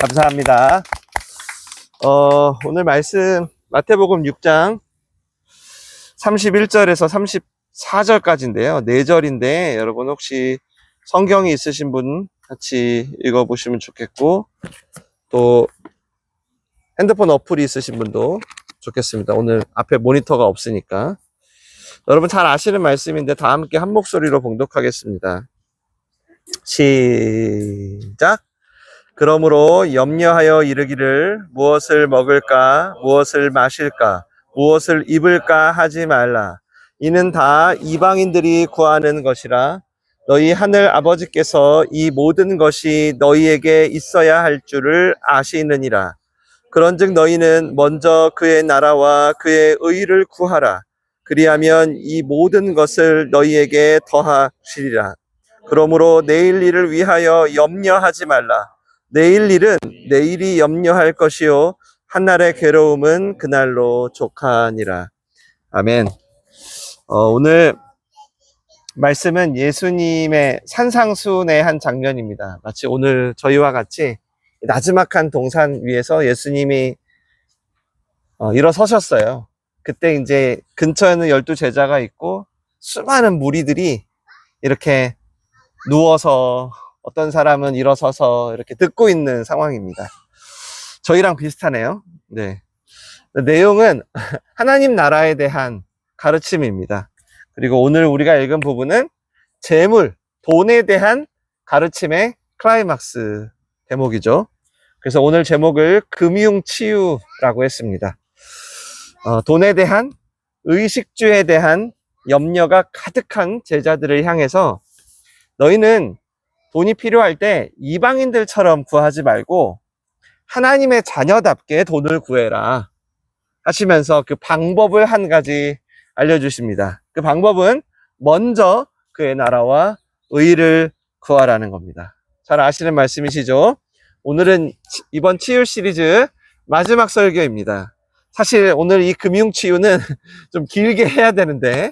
감사합니다. 오늘 말씀 마태복음 6장 31절에서 34절까지인데요. 4절인데 여러분 혹시 성경이 있으신 분 같이 읽어보시면 좋겠고, 또 핸드폰 어플이 있으신 분도 좋겠습니다. 오늘 앞에 모니터가 없으니까. 여러분 잘 아시는 말씀인데 다 함께 한 목소리로 봉독하겠습니다. 시작. 그러므로 염려하여 이르기를 무엇을 먹을까, 무엇을 마실까, 무엇을 입을까 하지 말라. 이는 다 이방인들이 구하는 것이라. 너희 하늘 아버지께서 이 모든 것이 너희에게 있어야 할 줄을 아시느니라. 그런즉 너희는 먼저 그의 나라와 그의 의를 구하라. 그리하면 이 모든 것을 너희에게 더하시리라. 그러므로 내일 일을 위하여 염려하지 말라. 내일 일은 내일이 염려할 것이요 한날의 괴로움은 그날로 족하니라. 아멘. 오늘 말씀은 예수님의 산상순의 한 장면입니다. 마치 오늘 저희와 같이 나지막한 동산 위에서 예수님이 일어서셨어요. 그때 이제 근처에는 12 제자가 있고 수많은 무리들이 이렇게 누워서, 어떤 사람은 일어서서 이렇게 듣고 있는 상황입니다. 저희랑 비슷하네요. 네. 내용은 하나님 나라에 대한 가르침입니다. 그리고 오늘 우리가 읽은 부분은 재물, 돈에 대한 가르침의 클라이막스 대목이죠. 그래서 오늘 제목을 금융치유라고 했습니다. 돈에 대한, 의식주에 대한 염려가 가득한 제자들을 향해서 너희는 돈이 필요할 때 이방인들처럼 구하지 말고 하나님의 자녀답게 돈을 구해라 하시면서 그 방법을 한 가지 알려주십니다. 그 방법은 먼저 그의 나라와 의를 구하라는 겁니다. 잘 아시는 말씀이시죠? 오늘은 이번 치유 시리즈 마지막 설교입니다. 사실 오늘 이 금융치유는 좀 길게 해야 되는데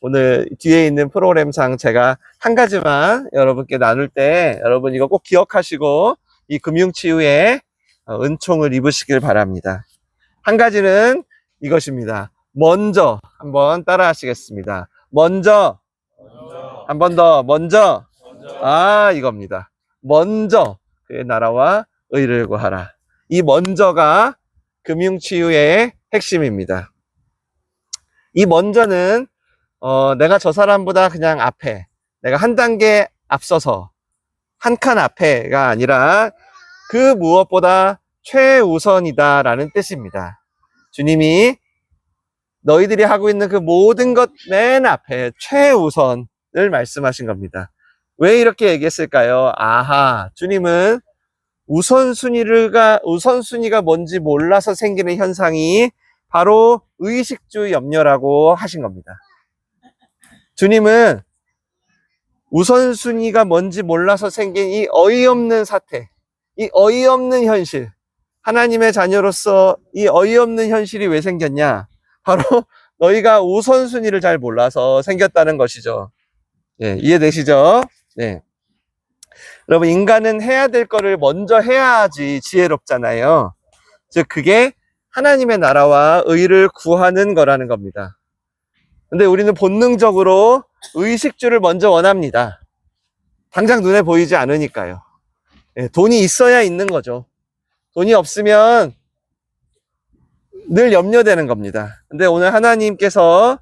오늘 뒤에 있는 프로그램상 제가 한 가지만 여러분께 나눌 때 여러분 이거 꼭 기억하시고 이 금융치유에 은총을 입으시길 바랍니다. 한 가지는 이것입니다. 먼저 한번 따라 하시겠습니다. 먼저. 한 번 더. 먼저. 이겁니다. 먼저 그의 나라와 의를 구하라. 이 먼저가 금융치유의 핵심입니다. 이 먼저는 내가 저 사람보다 그냥 앞에, 내가 한 단계 앞서서 한 칸 앞에가 아니라 그 무엇보다 최우선이다라는 뜻입니다. 주님이 너희들이 하고 있는 그 모든 것 맨 앞에 최우선을 말씀하신 겁니다. 왜 이렇게 얘기했을까요? 아하, 주님은 우선순위가 뭔지 몰라서 생기는 현상이 바로 의식주 염려라고 하신 겁니다. 주님은 우선순위가 뭔지 몰라서 생긴 이 어이없는 사태, 이 어이없는 현실, 하나님의 자녀로서 이 어이없는 현실이 왜 생겼냐? 바로 너희가 우선순위를 잘 몰라서 생겼다는 것이죠. 예, 이해되시죠? 네. 여러분, 인간은 해야 될 거를 먼저 해야지 지혜롭잖아요. 즉, 그게 하나님의 나라와 의를 구하는 거라는 겁니다. 근데 우리는 본능적으로 의식주를 먼저 원합니다. 당장 눈에 보이지 않으니까요. 예, 돈이 있어야 있는 거죠. 돈이 없으면 늘 염려되는 겁니다. 근데 오늘 하나님께서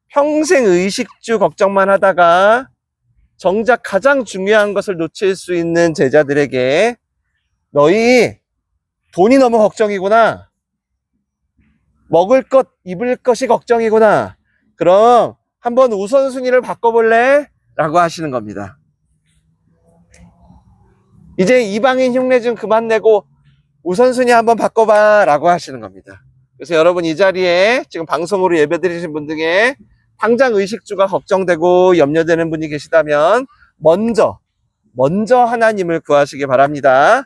평생 의식주 걱정만 하다가 정작 가장 중요한 것을 놓칠 수 있는 제자들에게 너희 돈이 너무 걱정이구나. 먹을 것, 입을 것이 걱정이구나. 그럼 한번 우선순위를 바꿔볼래? 라고 하시는 겁니다. 이제 이방인 흉내 좀 그만 내고 우선순위 한번 바꿔봐 라고 하시는 겁니다. 그래서 여러분 이 자리에 지금 방송으로 예배드리신 분 중에 당장 의식주가 걱정되고 염려되는 분이 계시다면 먼저 하나님을 구하시기 바랍니다.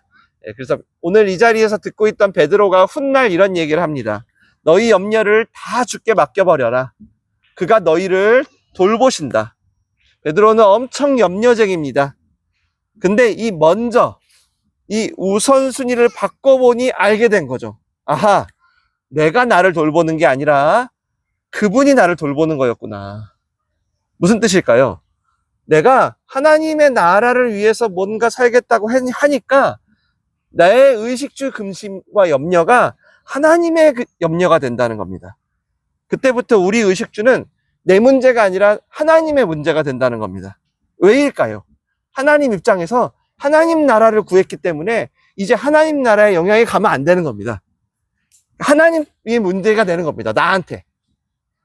그래서 오늘 이 자리에서 듣고 있던 베드로가 훗날 이런 얘기를 합니다. 너희 염려를 다 주께 맡겨버려라. 그가 너희를 돌보신다. 베드로는 엄청 염려쟁입니다. 근데 이 먼저, 이 우선순위를 바꿔보니 알게 된 거죠. 아하, 내가 나를 돌보는 게 아니라 그분이 나를 돌보는 거였구나. 무슨 뜻일까요? 내가 하나님의 나라를 위해서 뭔가 살겠다고 하니까 나의 의식주 금심과 염려가 하나님의 염려가 된다는 겁니다. 그때부터 우리 의식주는 내 문제가 아니라 하나님의 문제가 된다는 겁니다. 왜일까요? 하나님 입장에서 하나님 나라를 구했기 때문에 이제 하나님 나라의 영향이 가면 안 되는 겁니다. 하나님이 문제가 되는 겁니다. 나한테.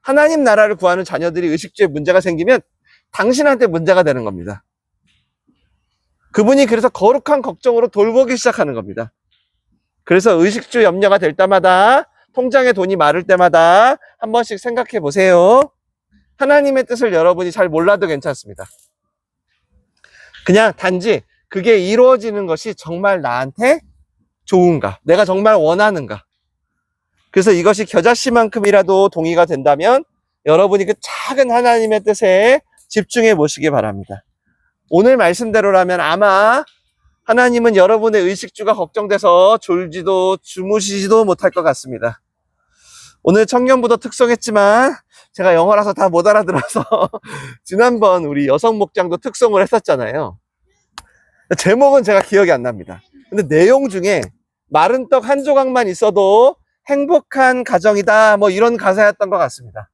하나님 나라를 구하는 자녀들이 의식주에 문제가 생기면 당신한테 문제가 되는 겁니다. 그분이 그래서 거룩한 걱정으로 돌보기 시작하는 겁니다. 그래서 의식주 염려가 될 때마다, 통장에 돈이 마를 때마다 한 번씩 생각해 보세요. 하나님의 뜻을 여러분이 잘 몰라도 괜찮습니다. 그냥 단지 그게 이루어지는 것이 정말 나한테 좋은가, 내가 정말 원하는가. 그래서 이것이 겨자씨만큼이라도 동의가 된다면 여러분이 그 작은 하나님의 뜻에 집중해 보시기 바랍니다. 오늘 말씀대로라면 아마 하나님은 여러분의 의식주가 걱정돼서 졸지도 주무시지도 못할 것 같습니다. 오늘 청년부도 특송했지만 제가 영어라서 다 못 알아들어서 지난번 우리 여성 목장도 특송을 했었잖아요. 제목은 제가 기억이 안 납니다. 근데 내용 중에 마른 떡 한 조각만 있어도 행복한 가정이다, 뭐 이런 가사였던 것 같습니다.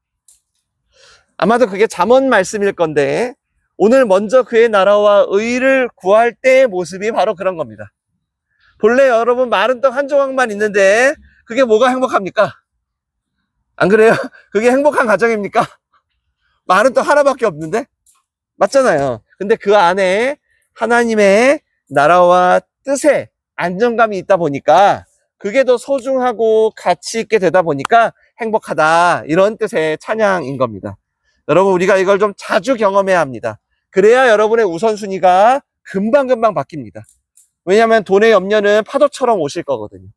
아마도 그게 잠언 말씀일 건데, 오늘 먼저 그의 나라와 의를 구할 때의 모습이 바로 그런 겁니다. 본래 여러분 마른 떡 한 조각만 있는데 그게 뭐가 행복합니까? 안 그래요? 그게 행복한 가정입니까? 마른 떡 하나밖에 없는데? 맞잖아요. 근데 그 안에 하나님의 나라와 뜻에 안정감이 있다 보니까 그게 더 소중하고 가치 있게 되다 보니까 행복하다, 이런 뜻의 찬양인 겁니다. 여러분, 우리가 이걸 좀 자주 경험해야 합니다. 그래야 여러분의 우선순위가 금방금방 바뀝니다. 왜냐하면 돈의 염려는 파도처럼 오실 거거든요.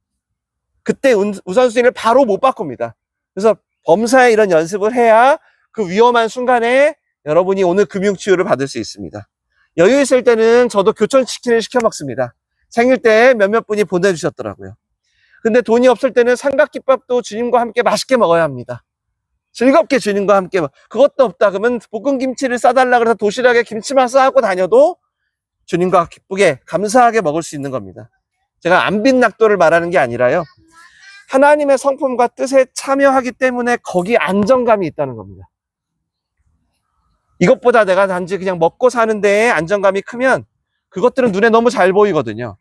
그때 우선순위를 바로 못 바꿉니다. 그래서 범사에 이런 연습을 해야 그 위험한 순간에 여러분이 오늘 금융치유를 받을 수 있습니다. 여유 있을 때는 저도 교촌치킨을 시켜 먹습니다. 생일 때 몇몇 분이 보내주셨더라고요. 근데 돈이 없을 때는 삼각김밥도 주님과 함께 맛있게 먹어야 합니다. 즐겁게 주님과 함께. 그것도 없다 그러면 볶음김치를 싸달라 그래서 도시락에 김치만 싸고 다녀도 주님과 기쁘게 감사하게 먹을 수 있는 겁니다. 제가 안빈낙도를 말하는 게 아니라요, 하나님의 성품과 뜻에 참여하기 때문에 거기 안정감이 있다는 겁니다. 이것보다 내가 단지 그냥 먹고 사는 데에 안정감이 크면 그것들은 눈에 너무 잘 보이거든요.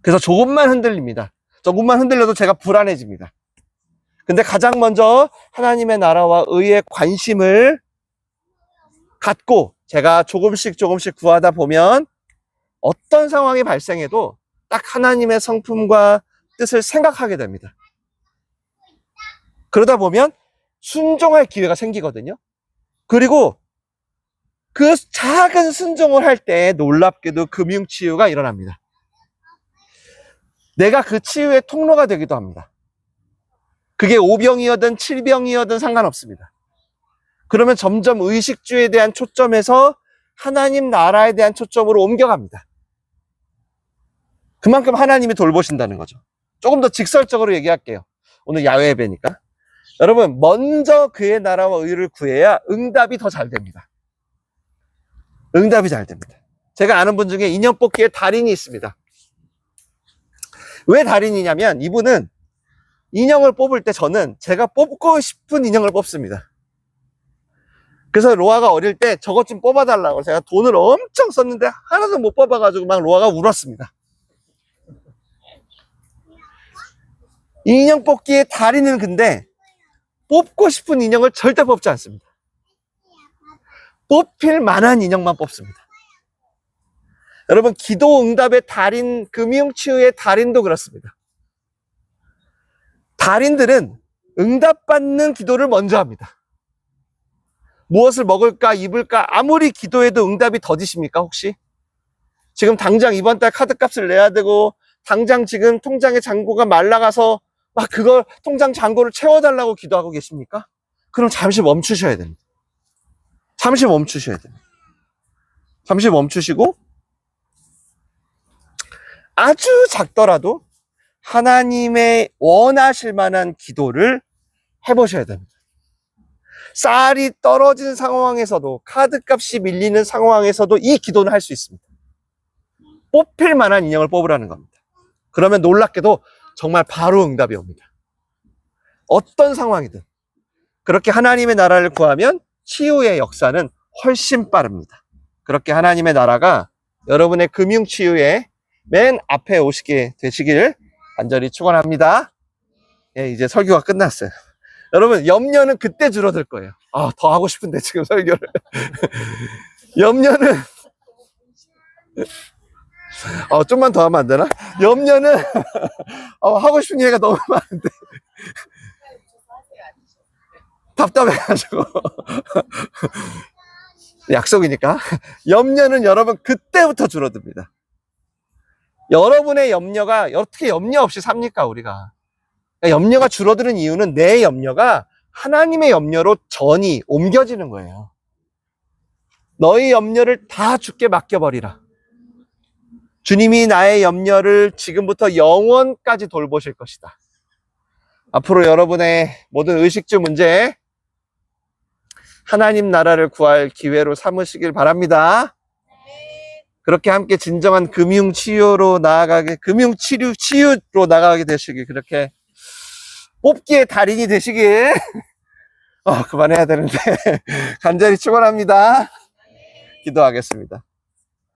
그래서 조금만 흔들립니다. 조금만 흔들려도 제가 불안해집니다. 근데 가장 먼저 하나님의 나라와 의의 관심을 갖고 제가 조금씩 구하다 보면 어떤 상황이 발생해도 딱 하나님의 성품과 뜻을 생각하게 됩니다. 그러다 보면 순종할 기회가 생기거든요. 그리고 그 작은 순종을 할 때 놀랍게도 금융치유가 일어납니다. 내가 그 치유의 통로가 되기도 합니다. 그게 5병이어든 7병이어든 상관없습니다. 그러면 점점 의식주에 대한 초점에서 하나님 나라에 대한 초점으로 옮겨갑니다. 그만큼 하나님이 돌보신다는 거죠. 조금 더 직설적으로 얘기할게요. 오늘 야외 예배니까. 여러분, 먼저 그의 나라와 의를 구해야 응답이 더 잘 됩니다. 응답이 잘 됩니다. 제가 아는 분 중에 인형 뽑기에 달인이 있습니다. 왜 달인이냐면 이분은 인형을 뽑을 때 저는 제가 뽑고 싶은 인형을 뽑습니다. 그래서 로아가 어릴 때 저것 좀 뽑아달라고 제가 돈을 엄청 썼는데 하나도 못 뽑아가지고 막 로아가 울었습니다. 인형 뽑기의 달인은 근데 뽑고 싶은 인형을 절대 뽑지 않습니다. 뽑힐 만한 인형만 뽑습니다. 여러분, 기도 응답의 달인, 금융치유의 달인도 그렇습니다. 달인들은 응답받는 기도를 먼저 합니다. 무엇을 먹을까, 입을까, 아무리 기도해도 응답이 더디십니까, 혹시? 지금 당장 이번 달 카드값을 내야 되고, 당장 지금 통장의 잔고가 말라가서 막 그걸 통장 잔고를 채워달라고 기도하고 계십니까? 그럼 잠시 멈추셔야 됩니다. 잠시 멈추셔야 됩니다. 잠시 멈추시고, 아주 작더라도 하나님의 원하실 만한 기도를 해보셔야 됩니다. 쌀이 떨어진 상황에서도, 카드값이 밀리는 상황에서도 이 기도는 할 수 있습니다. 뽑힐 만한 인형을 뽑으라는 겁니다. 그러면 놀랍게도 정말 바로 응답이 옵니다. 어떤 상황이든 그렇게 하나님의 나라를 구하면 치유의 역사는 훨씬 빠릅니다. 그렇게 하나님의 나라가 여러분의 금융치유의 맨 앞에 오시게 되시길 간절히 축원합니다. 예, 이제 설교가 끝났어요. 여러분, 염려는 그때 줄어들 거예요. 아, 더 하고 싶은데 지금 설교를. 염려는 좀만 더 하면 안 되나? 염려는 하고 싶은 얘기가 너무 많은데 답답해가지고 약속이니까. 염려는 여러분 그때부터 줄어듭니다. 여러분의 염려가 어떻게 염려 없이 삽니까, 우리가? 염려가 줄어드는 이유는 내 염려가 하나님의 염려로 전이 옮겨지는 거예요. 너희 염려를 다 주께 맡겨버리라. 주님이 나의 염려를 지금부터 영원까지 돌보실 것이다. 앞으로 여러분의 모든 의식주 문제 하나님 나라를 구할 기회로 삼으시길 바랍니다. 그렇게 함께 진정한 금융치유로 나아가게, 치유로 나아가게 되시길, 그렇게 뽑기의 달인이 되시길. 그만해야 되는데 간절히 축원합니다. 기도하겠습니다.